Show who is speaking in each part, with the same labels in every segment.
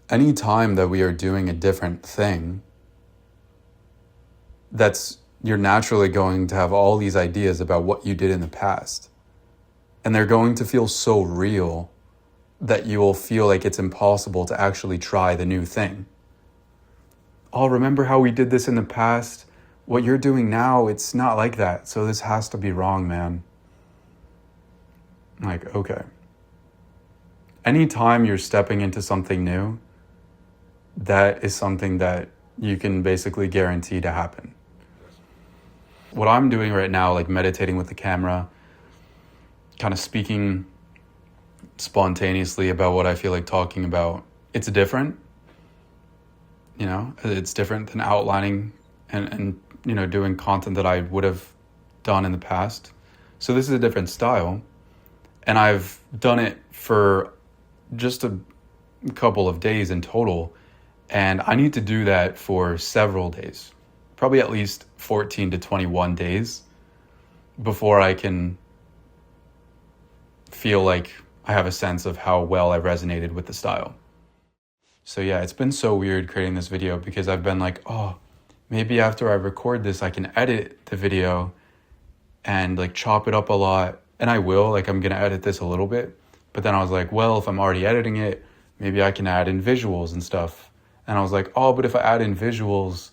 Speaker 1: any time that we are doing a different thing, you're naturally going to have all these ideas about what you did in the past. And they're going to feel so real that you will feel like it's impossible to actually try the new thing. Oh, remember how we did this in the past? What you're doing now, it's not like that. So this has to be wrong, man. Like, okay. Anytime you're stepping into something new, that is something that you can basically guarantee to happen. What I'm doing right now, like meditating with the camera, kind of speaking spontaneously about what I feel like talking about, it's different. You know, it's different than outlining and doing content that I would have done in the past. So this is a different style. And I've done it for just a couple of days in total. And I need to do that for several days, probably at least 14 to 21 days before I can feel like I have a sense of how well I resonated with the style. So yeah, it's been so weird creating this video because I've been like, oh, maybe after I record this, I can edit the video and like chop it up a lot. And I will, like I'm going to edit this a little bit. But then I was like, well, if I'm already editing it, maybe I can add in visuals and stuff. And I was like, oh, but if I add in visuals,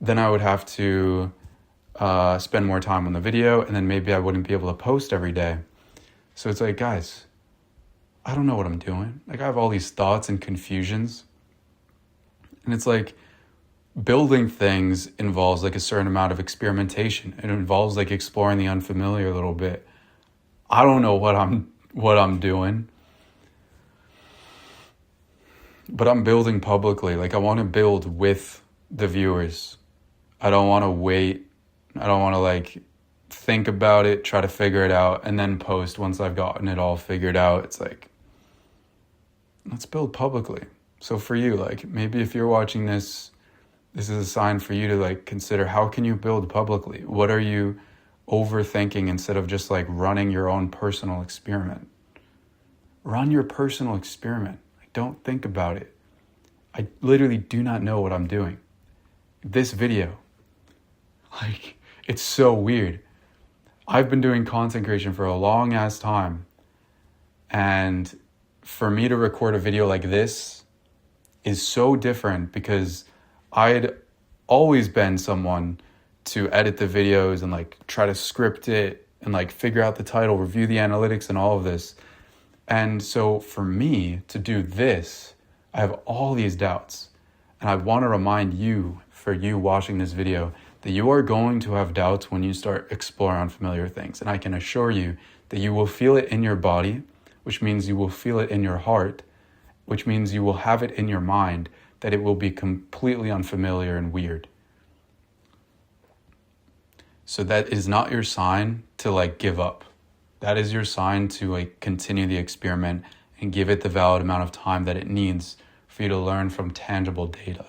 Speaker 1: then I would have to spend more time on the video. And then maybe I wouldn't be able to post every day. So it's like, guys, I don't know what I'm doing. Like I have all these thoughts and confusions. And it's like building things involves like a certain amount of experimentation. It involves like exploring the unfamiliar a little bit. I don't know what I'm doing. But I'm building publicly. Like I want to build with the viewers. I don't want to wait. I don't want to like think about it, try to figure it out, and then post once I've gotten it all figured out. It's like, let's build publicly. So for you, like maybe if you're watching this, this is a sign for you to like consider, how can you build publicly? What are you overthinking instead of just like running your own personal experiment? Run your personal experiment. Like, don't think about it. I literally do not know what I'm doing. This video, like, it's so weird. I've been doing content creation for a long ass time. And for me to record a video like this is so different because I'd always been someone to edit the videos and like try to script it and like figure out the title, review the analytics and all of this. And so for me to do this, I have all these doubts. And I want to remind you, for you watching this video, that you are going to have doubts when you start exploring unfamiliar things. And I can assure you that you will feel it in your body, which means you will feel it in your heart, which means you will have it in your mind that it will be completely unfamiliar and weird. So that is not your sign to like give up. That is your sign to like continue the experiment and give it the valid amount of time that it needs for you to learn from tangible data.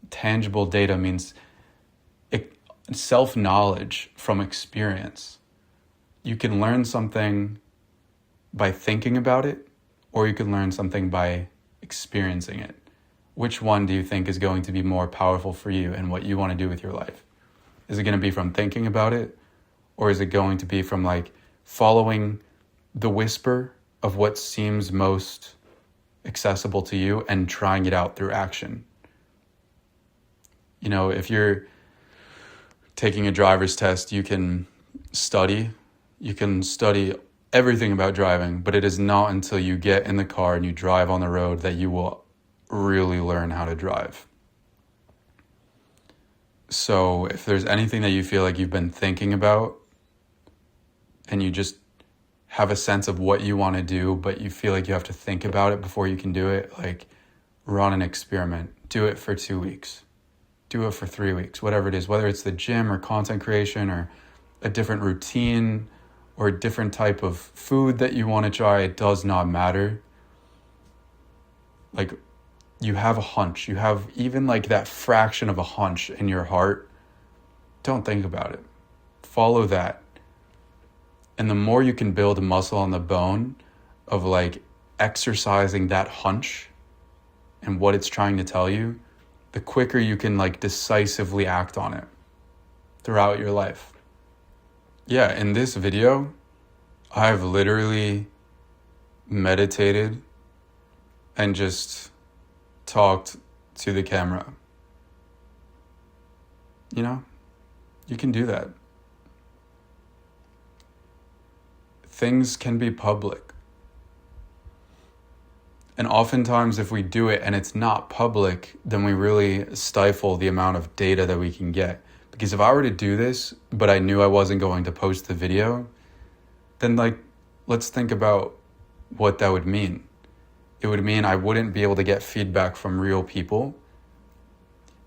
Speaker 1: Tangible data means self-knowledge from experience. You can learn something by thinking about it, or you can learn something by experiencing it. Which one do you think is going to be more powerful for you and what you want to do with your life? Is it going to be from thinking about it, or is it going to be from like following the whisper of what seems most accessible to you and trying it out through action? You know, if you're taking a driver's test, you can study everything about driving, but it is not until you get in the car and you drive on the road that you will really learn how to drive. So if there's anything that you feel like you've been thinking about and you just have a sense of what you want to do, but you feel like you have to think about it before you can do it, like run an experiment. Do it for 2 weeks. Do it for 3 weeks, whatever it is, whether it's the gym or content creation or a different routine or a different type of food that you want to try. It does not matter. Like, you have a hunch. You have even like that fraction of a hunch in your heart. Don't think about it. Follow that. And the more you can build a muscle on the bone of like exercising that hunch, and what it's trying to tell you, the quicker you can like decisively act on it throughout your life. Yeah, in this video, I've literally meditated and just talked to the camera. You know, you can do that. Things can be public. And oftentimes if we do it and it's not public, then we really stifle the amount of data that we can get. Because if I were to do this, but I knew I wasn't going to post the video, then like, let's think about what that would mean. It would mean I wouldn't be able to get feedback from real people.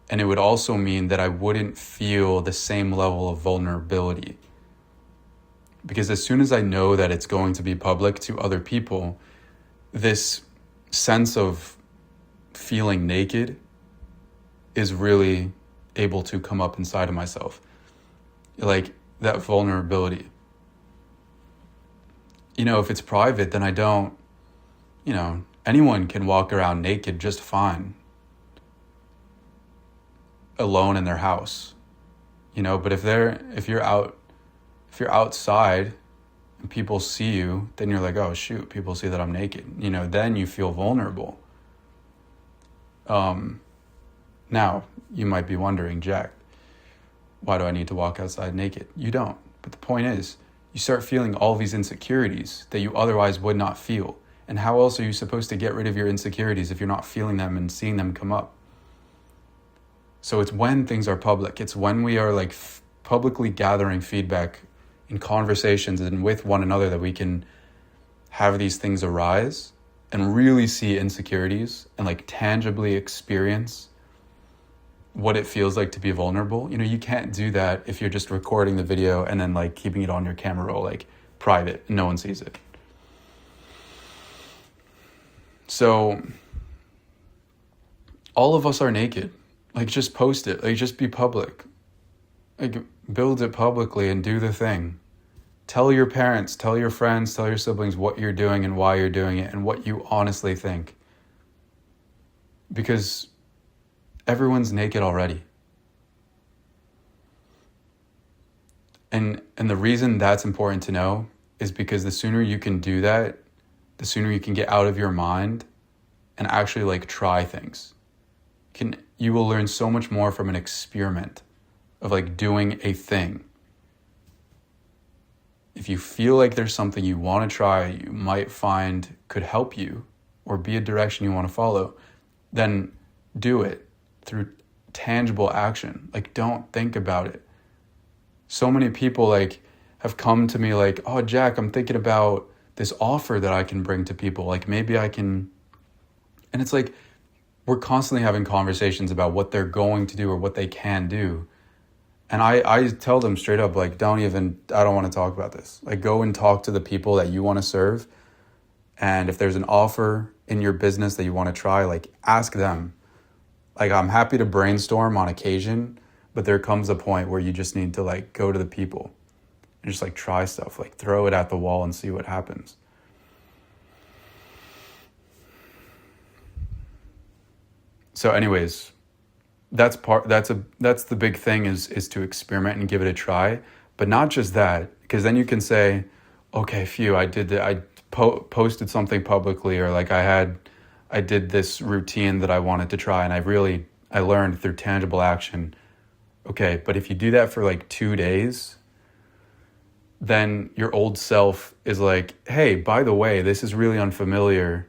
Speaker 1: And it would also mean that I wouldn't feel the same level of vulnerability. Because as soon as I know that it's going to be public to other people, this sense of feeling naked is really able to come up inside of myself. Like that vulnerability. You know, if it's private, then I don't, you know, anyone can walk around naked just fine, alone in their house, you know. But if you're outside and people see you, then you're like, oh shoot, people see that I'm naked, you know, then you feel vulnerable. Now you might be wondering, Jack, why do I need to walk outside naked? You don't. But the point is, you start feeling all these insecurities that you otherwise would not feel. And how else are you supposed to get rid of your insecurities if you're not feeling them and seeing them come up? So it's when things are public. It's when we are like publicly gathering feedback in conversations and with one another that we can have these things arise and really see insecurities and like tangibly experience what it feels like to be vulnerable. You know, you can't do that if you're just recording the video and then like keeping it on your camera roll, like private, and no one sees it. So all of us are naked. Like just post it, like just be public. Like build it publicly and do the thing. Tell your parents, tell your friends, tell your siblings what you're doing and why you're doing it and what you honestly think. Because everyone's naked already. And the reason that's important to know is because the sooner you can do that, the sooner you can get out of your mind and actually like try things. You will learn so much more from an experiment of like doing a thing. If you feel like there's something you want to try, you might find could help you or be a direction you want to follow, then do it through tangible action. Like don't think about it. So many people like have come to me like, oh Jack, I'm thinking about this offer that I can bring to people. Like maybe I can, and it's like, we're constantly having conversations about what they're going to do or what they can do. And I tell them straight up, like, I don't want to talk about this. Like, go and talk to the people that you want to serve. And if there's an offer in your business that you want to try, like, ask them. Like, I'm happy to brainstorm on occasion, but there comes a point where you just need to, like, go to the people and just, like, try stuff. Like, throw it at the wall and see what happens. So anyways, that's the big thing is to experiment and give it a try, but not just that, because then you can say, okay, phew, I posted something publicly, or like I did this routine that I wanted to try and I learned through tangible action. Okay, but if you do that for like 2 days, then your old self is like, hey, by the way, this is really unfamiliar.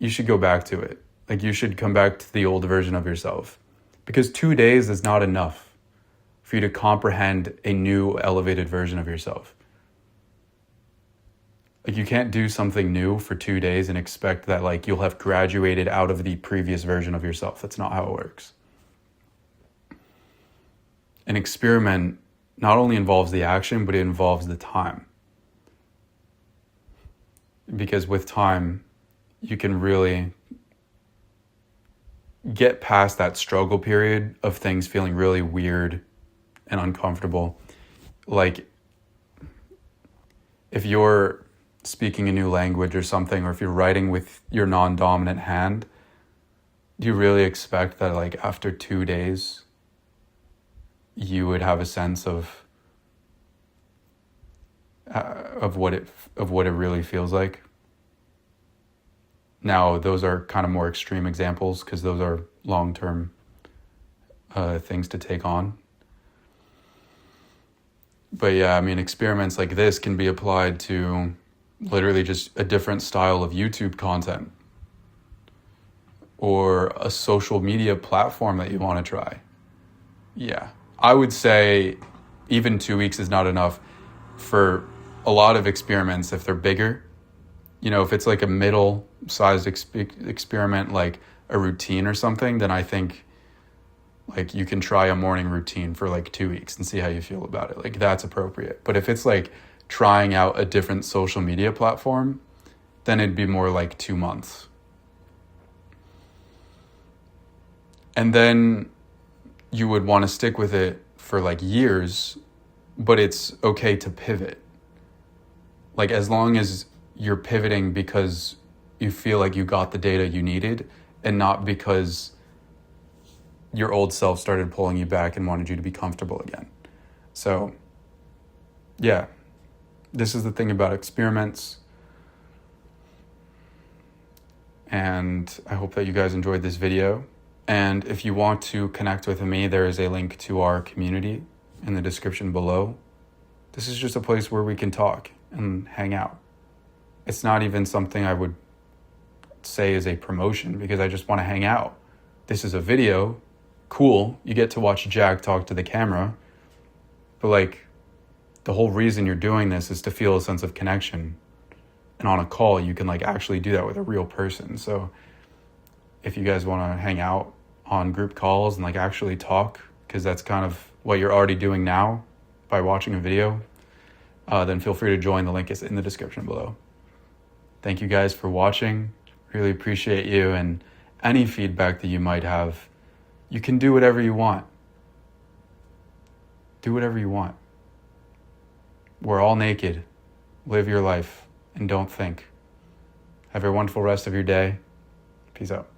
Speaker 1: You should go back to it. Like you should come back to the old version of yourself, because 2 days is not enough for you to comprehend a new elevated version of yourself. Like you can't do something new for 2 days and expect that like you'll have graduated out of the previous version of yourself. That's not how it works. An experiment not only involves the action, but it involves the time. Because with time, you can really get past that struggle period of things feeling really weird and uncomfortable. Like if you're speaking a new language or something, or if you're writing with your non-dominant hand, do you really expect that like after 2 days you would have a sense of what it really feels like? Now, those are kind of more extreme examples because those are long-term things to take on. But yeah, I mean, experiments like this can be applied to literally just a different style of YouTube content or a social media platform that you want to try. Yeah, I would say even 2 weeks is not enough for a lot of experiments if they're bigger. You know, if it's like a middle-sized experiment, like a routine or something, then I think like you can try a morning routine for like 2 weeks and see how you feel about it. Like that's appropriate. But if it's like trying out a different social media platform, then it'd be more like 2 months. And then you would want to stick with it for like years, but it's okay to pivot. Like as long as you're pivoting because you feel like you got the data you needed and not because your old self started pulling you back and wanted you to be comfortable again. So, yeah, this is the thing about experiments. And I hope that you guys enjoyed this video. And if you want to connect with me, there is a link to our community in the description below. This is just a place where we can talk and hang out. It's not even something I would say is a promotion because I just want to hang out. This is a video. Cool. You get to watch Jack talk to the camera. But like the whole reason you're doing this is to feel a sense of connection. And on a call, you can like actually do that with a real person. So if you guys want to hang out on group calls and like actually talk, because that's kind of what you're already doing now by watching a video, then feel free to join. The link is in the description below. Thank you guys for watching. Really appreciate you, and any feedback that you might have. You can do whatever you want. Do whatever you want. We're all naked. Live your life and don't think. Have a wonderful rest of your day. Peace out.